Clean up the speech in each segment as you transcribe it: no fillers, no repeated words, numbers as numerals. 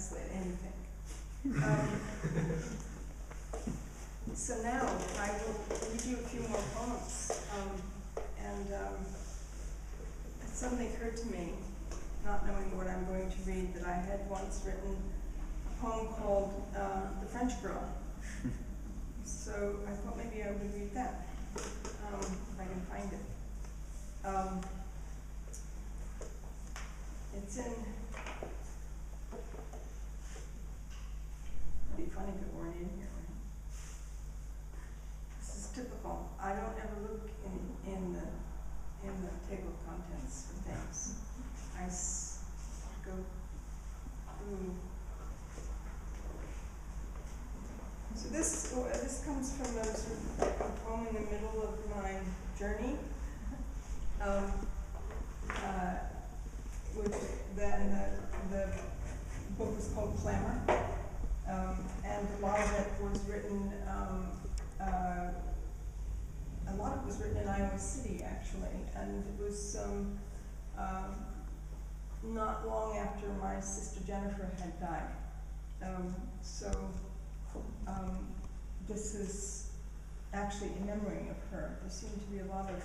translate anything. So now I will read you a few more poems. It suddenly occurred to me, not knowing what I'm going to read, that I had once written a poem called The French Girl. So I thought maybe I would read that, if I can find it. It's in, it'd be funny if it weren't in here. This is typical. I don't ever look in the table of contents for things. I go through. So this comes from a sort of a poem in the middle of my journey. Which then the book was called Clamor, and a lot of it was written. A lot of it was written in Iowa City, actually, and it was not long after my sister Jennifer had died. This is actually in memory of her. There seem to be a lot of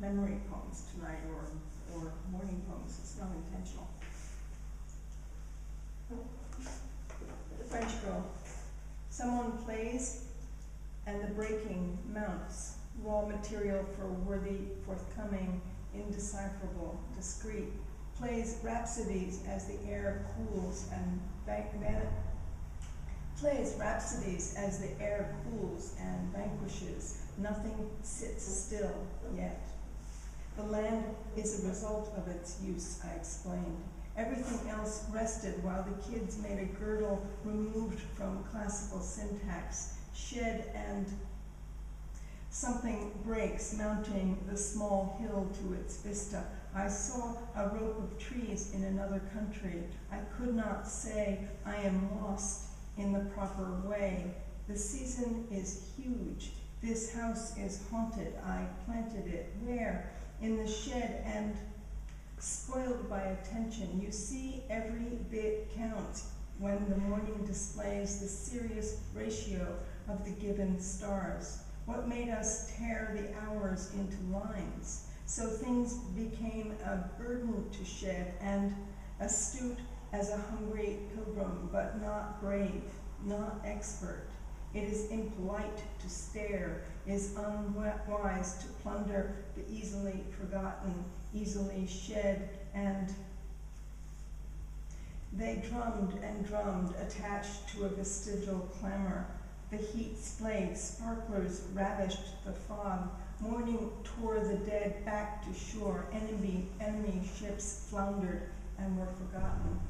memory poems tonight, or morning poems. It's not intentional. The French Girl. Someone plays, and the breaking mounts. Raw material for worthy, forthcoming, indecipherable, discreet. Plays rhapsodies as the air cools and vanquishes. Nothing sits still yet. The land is a result of its use, I explained. Everything else rested while the kids made a girdle removed from classical syntax, shed, and something breaks, mounting the small hill to its vista. I saw a rope of trees in another country. I could not say I am lost in the proper way. The season is huge. This house is haunted. I planted it. Where? In the shed, and spoiled by attention. You see, every bit counts when the morning displays the serious ratio of the given stars. What made us tear the hours into lines? So things became a burden to shed, and astute as a hungry pilgrim, but not brave, not expert. It is impolite to stare, is unwise to plunder the easily forgotten, easily shed, and they drummed and drummed, attached to a vestigial clamor. The heat splayed, sparklers ravished the fog. Morning tore the dead back to shore. Enemy ships floundered and were forgotten.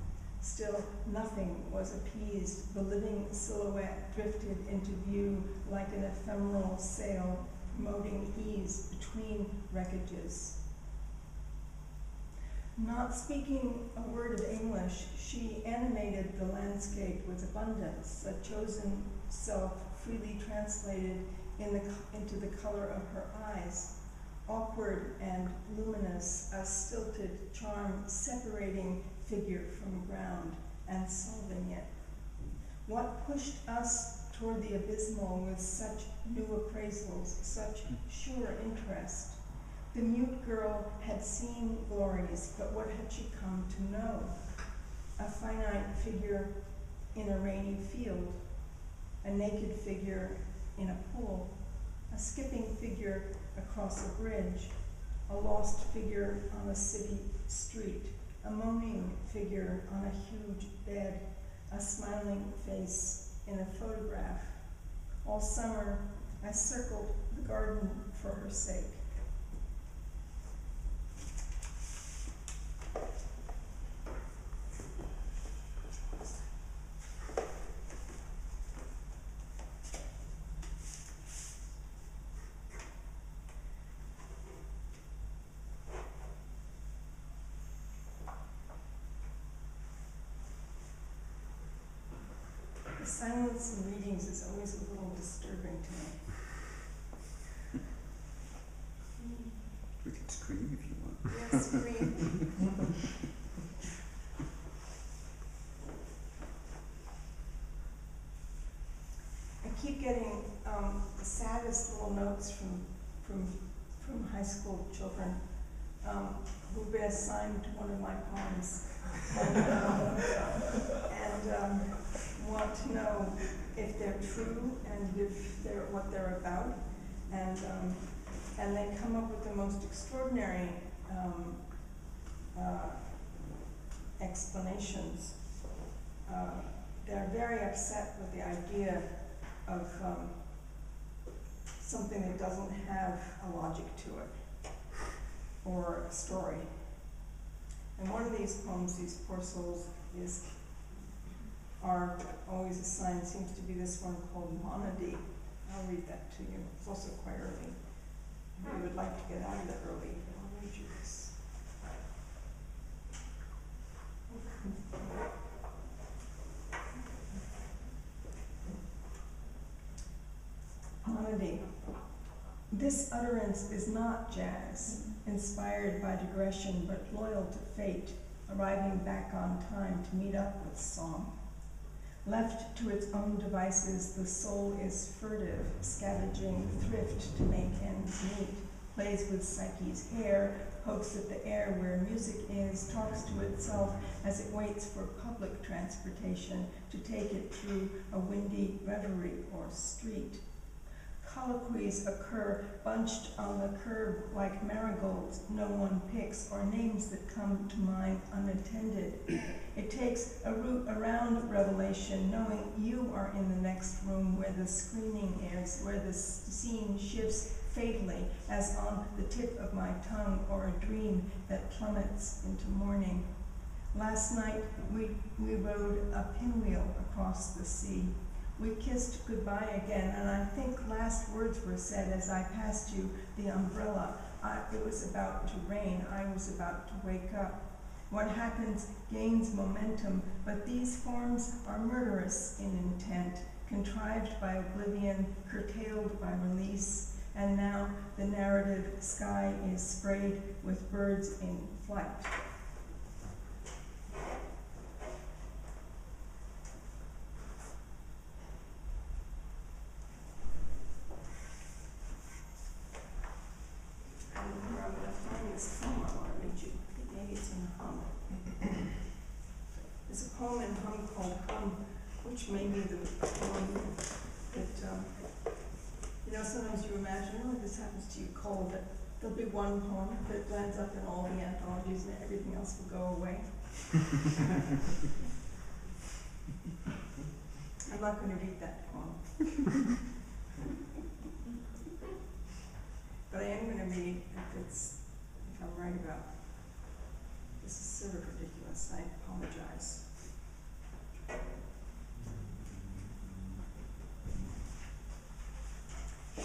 Still, nothing was appeased. The living silhouette drifted into view like an ephemeral sail, promoting ease between wreckages. Not speaking a word of English, she animated the landscape with abundance, a chosen self freely translated into the color of her eyes. Awkward and luminous, a stilted charm separating figure from ground and solving it. What pushed us toward the abysmal with such new appraisals, such sure interest? The mute girl had seen glories, but what had she come to know? A finite figure in a rainy field, a naked figure in a pool, a skipping figure across a bridge, a lost figure on a city street, a moaning figure on a huge bed, a smiling face in a photograph. All summer, I circled the garden for her sake. Silence in readings is always a little disturbing to me. We can scream if you want. Yes, scream. keep getting the saddest little notes from high school children who've been assigned one of my poems and want to know if they're true and if they're what they're about, and they come up with the most extraordinary explanations. They're very upset with the idea of something that doesn't have a logic to it or a story. And one of these poems, these poor souls, are always assigned, seems to be this one called Monody. I'll read that to you. It's also quite early. We would like to get out of it early. I'll read you this. Monody. This utterance is not jazz, inspired by digression, but loyal to fate, arriving back on time to meet up with song. Left to its own devices, the soul is furtive, scavenging thrift to make ends meet, plays with Psyche's hair, pokes at the air where music is, talks to itself as it waits for public transportation to take it through a windy reverie or street. Colloquies occur bunched on the curb like marigolds no one picks, or names that come to mind unattended. It takes a route around revelation, knowing you are in the next room where the screening is, where the scene shifts fatally as on the tip of my tongue, or a dream that plummets into morning. Last night we rode a pinwheel across the sea. We kissed goodbye again, and I think last words were said as I passed you the umbrella. It was about to rain. I was about to wake up. What happens gains momentum, but these forms are murderous in intent, contrived by oblivion, curtailed by release, and now the narrative sky is sprayed with birds in flight. There's a poem in Hum called Hum, which may be the one that, sometimes you imagine, oh, this happens to you cold, that there'll be one poem that lands up in all the anthologies and everything else will go away. I'm not going to read that poem. But I am going to read, if I'm right about it. This is sort of ridiculous, I apologize.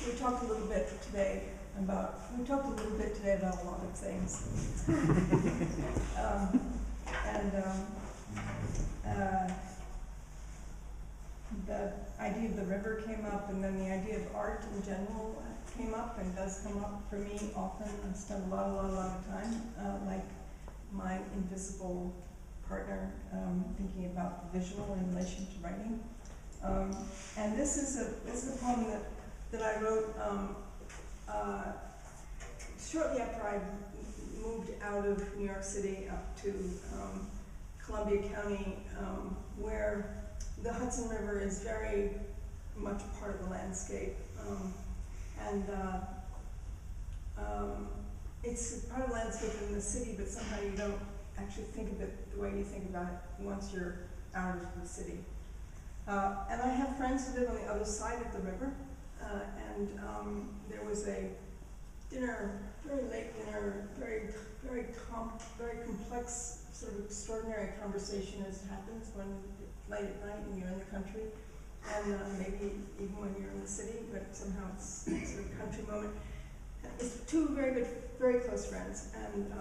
We talked a little bit today about a lot of things. The idea of the river came up, and then the idea of art in general came up and does come up for me often. I spend a lot of time, like my invisible partner, thinking about the visual in relation to writing. And this is a poem that I wrote shortly after I moved out of New York City up to Columbia County, where the Hudson River is very much part of the landscape. It's part of the landscape in the city, but somehow you don't actually think of it the way you think about it once you're out of the city. And I have friends who live on the other side of the river, and there was a dinner, very late dinner, very complex, sort of extraordinary conversation as happens when late at night when you're in the country, and maybe even when you're in the city, but somehow it's sort of a country moment. It's two very close friends, and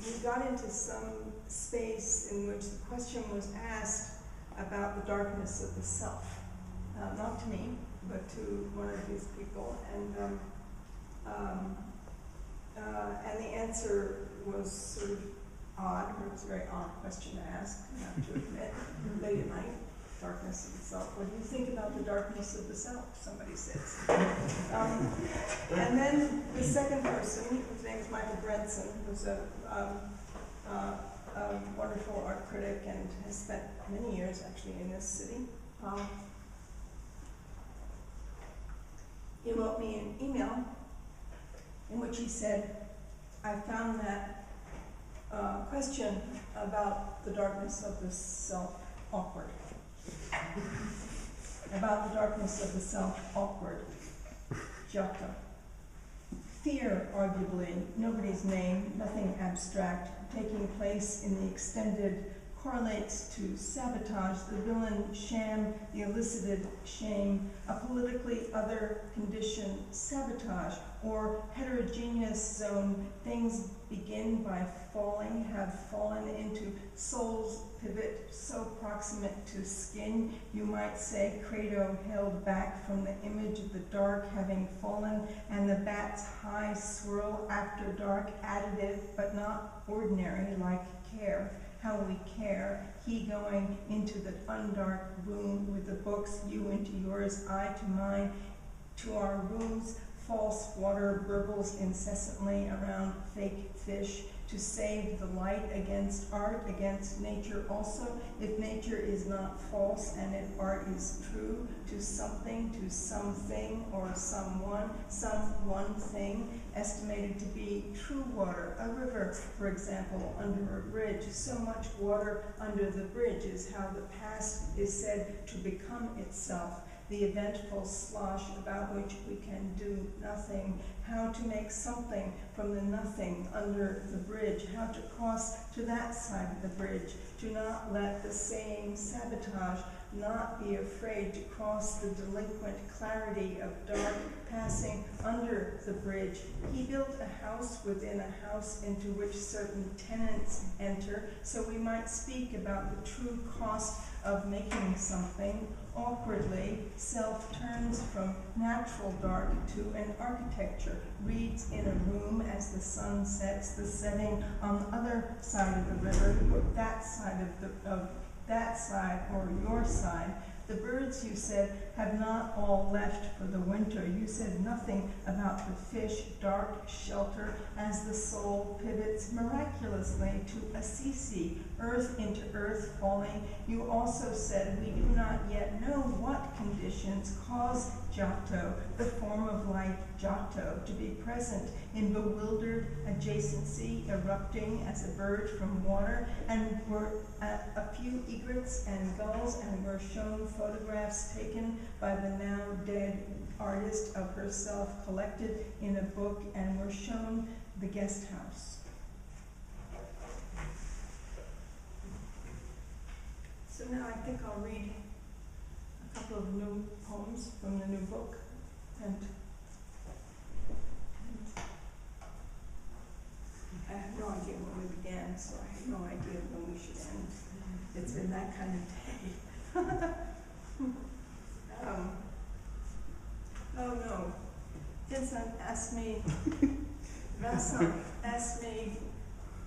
we got into some space in which the question was asked about the darkness of the self. Not to me, but to one of these people, and the answer was sort of odd. It was a very odd question to ask, I have to admit, late at night. darkness of the self. What do you think about the darkness of the self? Somebody says. And then the second person, whose name is Michael Brenson, who's a wonderful art critic and has spent many years actually in this city. He wrote me an email in which he said, I found that question about the darkness of the self awkward. About the darkness of the self awkward. Giotto. Fear, arguably, nobody's name, nothing abstract, taking place in the extended correlates to sabotage, the villain sham, the elicited shame, a politically other condition, sabotage, or heterogeneous zone, things begin by falling, have fallen into soul's pivot, so proximate to skin, you might say credo held back from the image of the dark having fallen, and the bat's high swirl after dark, additive but not ordinary like care. How we care, he going into the undark room with the books, you into yours, I to mine, to our rooms, false water burbles incessantly around fake fish, to save the light against art, against nature also, if nature is not false and if art is true, to something, to something, or someone, some one thing, estimated to be true water, a river, for example, under a bridge. So much water under the bridge is how the past is said to become itself, the eventful slosh about which we can do nothing, how to make something from the nothing under the bridge, how to cross to that side of the bridge, to not let the saying sabotage, not be afraid to cross the delinquent clarity of dark passing under the bridge. He built a house within a house into which certain tenants enter, so we might speak about the true cost of making something. Awkwardly, self turns from natural dark to an architecture, reads in a room as the sun sets, the setting on the other side of the river, or that side of that side or your side. The birds, you said, have not all left for the winter. You said nothing about the fish, dark shelter, as the soul pivots miraculously to Assisi, earth into earth falling. You also said we do not yet know what conditions cause Giotto, the form of light Giotto, to be present in bewildered adjacency, erupting as a bird from water, and were a few egrets and gulls, and were shown photographs taken by the now dead artist of herself collected in a book, and were shown the guest house. So now I think I'll read a couple of new poems from the new book, and I have no idea when we began, so I have no idea when we should end. It's been that kind of day. Oh no, Vincent asked me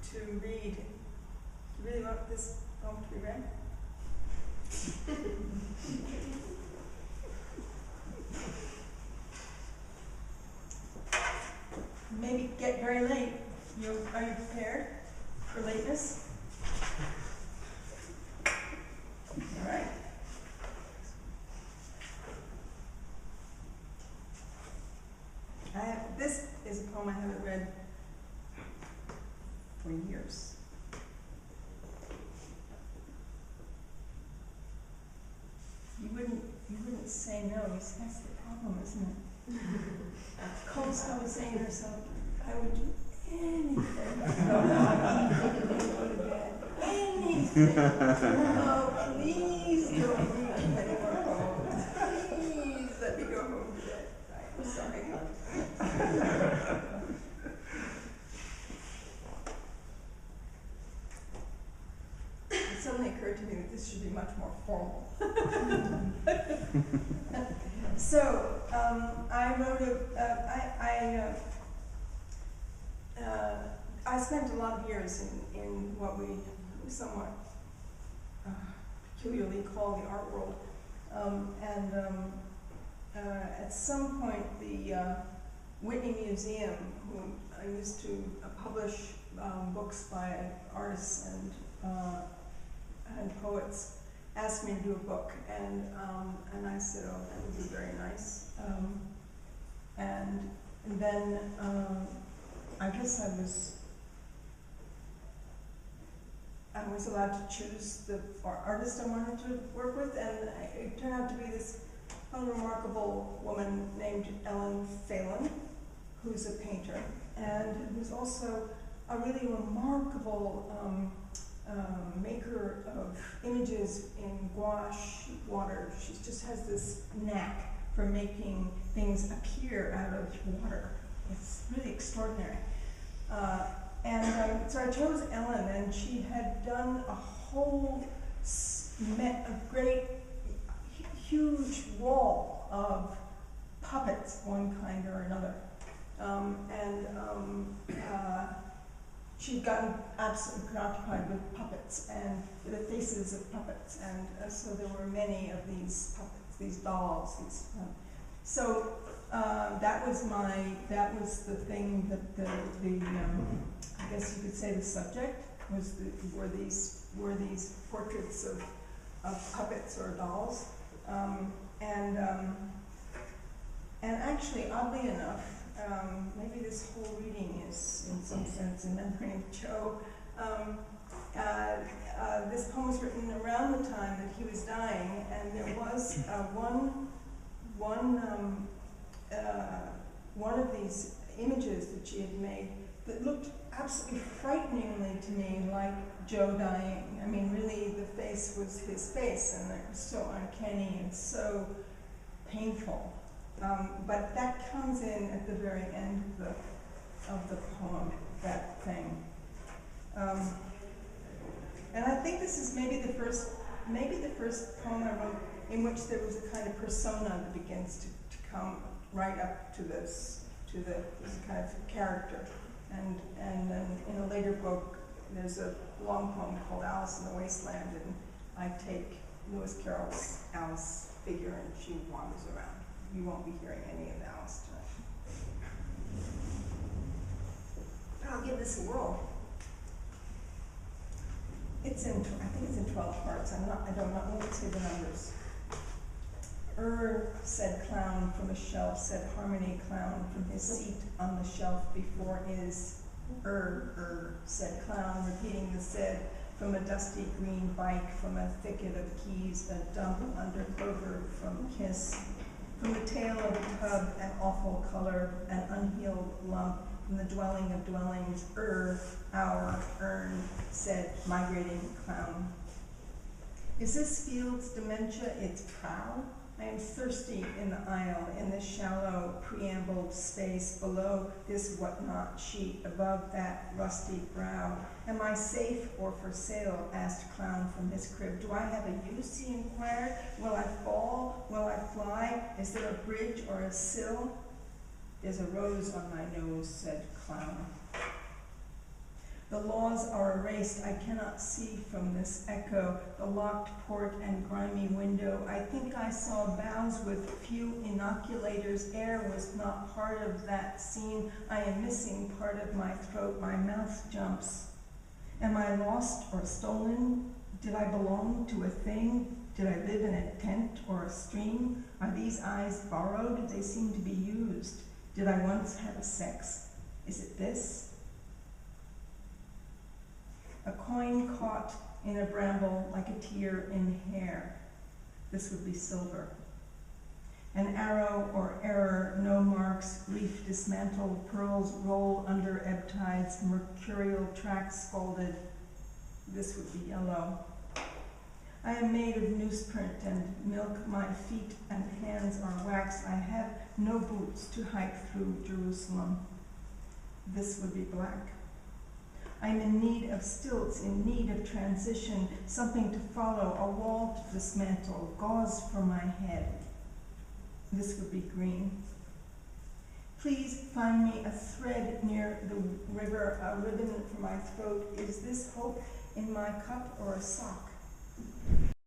to read. You really want this poem to be read? Maybe get very late. Are you prepared for lateness? All right. This is a poem I haven't read for years. You wouldn't say no. That's the problem, isn't it? Colestar was saying to herself, I would do anything. Go to bed. Anything. Oh, please don't read any more poems. Please let me go home to bed. I'm sorry. It suddenly occurred to me that this should be much more formal. So, I wrote I spent a lot of years in what we somewhat peculiarly call the art world. At some point, the Whitney Museum, who I used to publish books by artists and poets, asked me to do a book, and I said, oh, that would be very nice. And then I guess I was allowed to choose the artist I wanted to work with, and it turned out to be this unremarkable woman named Ellen Phelan, who's a painter, and who's also a really remarkable maker of images in gouache water. She just has this knack for making things appear out of water. It's really extraordinary. So I chose Ellen, and she had done a whole huge wall of puppets, one kind or another. She'd gotten absolutely preoccupied with puppets and the faces of puppets, and so there were many of these puppets, these dolls. That was the thing that I guess you could say the subject were these portraits of puppets or dolls, and actually, oddly enough, maybe this whole reading is in some sense in memory of Joe. This poem was written around the time that he was dying, and there was one of these images that she had made that looked absolutely frighteningly to me like Joe dying. I mean, really, the face was his face, and it was so uncanny and so painful. But that comes in at the very end of the poem, that thing. And I think this is maybe the first poem I wrote in which there was a kind of persona that begins to come right up to this kind of character. And then in a later book, there's a long poem called Alice in the Wasteland, and I take Lewis Carroll's Alice figure, and she wanders around. You won't be hearing any of Alice tonight. I'll give this a whirl. I think it's in 12 parts. I don't know. Let me say the numbers. Said clown from a shelf, said harmony clown from his seat on the shelf before his. Said clown, repeating the said from a dusty green bike, from a thicket of keys, a dump under clover from kiss. From the tail of a tub, an awful color, an unhealed lump, from the dwelling of dwellings, our urn, said migrating clown. Is this field's dementia its prow? I am thirsty in the aisle, in the shallow preambled space below this whatnot sheet, above that rusty brow. Am I safe or for sale? Asked clown from his crib. Do I have a use? He inquired. Will I fall? Will I fly? Is there a bridge or a sill? There's a rose on my nose, said clown. The laws are erased. I cannot see from this echo, the locked port and grimy window. I think I saw boughs with few inoculators. Air was not part of that scene. I am missing part of my throat. My mouth jumps. Am I lost or stolen? Did I belong to a thing? Did I live in a tent or a stream? Are these eyes borrowed? They seem to be used. Did I once have a sex? Is it this? A coin caught in a bramble like a tear in hair. This would be silver. An arrow or error, no marks, reef dismantled, pearls roll under ebb tides, mercurial tracks folded. This would be yellow. I am made of newsprint and milk, my feet and hands are wax. I have no boots to hike through Jerusalem. This would be black. I'm in need of stilts, in need of transition, something to follow, a wall to dismantle, gauze for my head. This would be green. Please find me a thread near the river, a ribbon for my throat. Is this hope in my cup or a sock?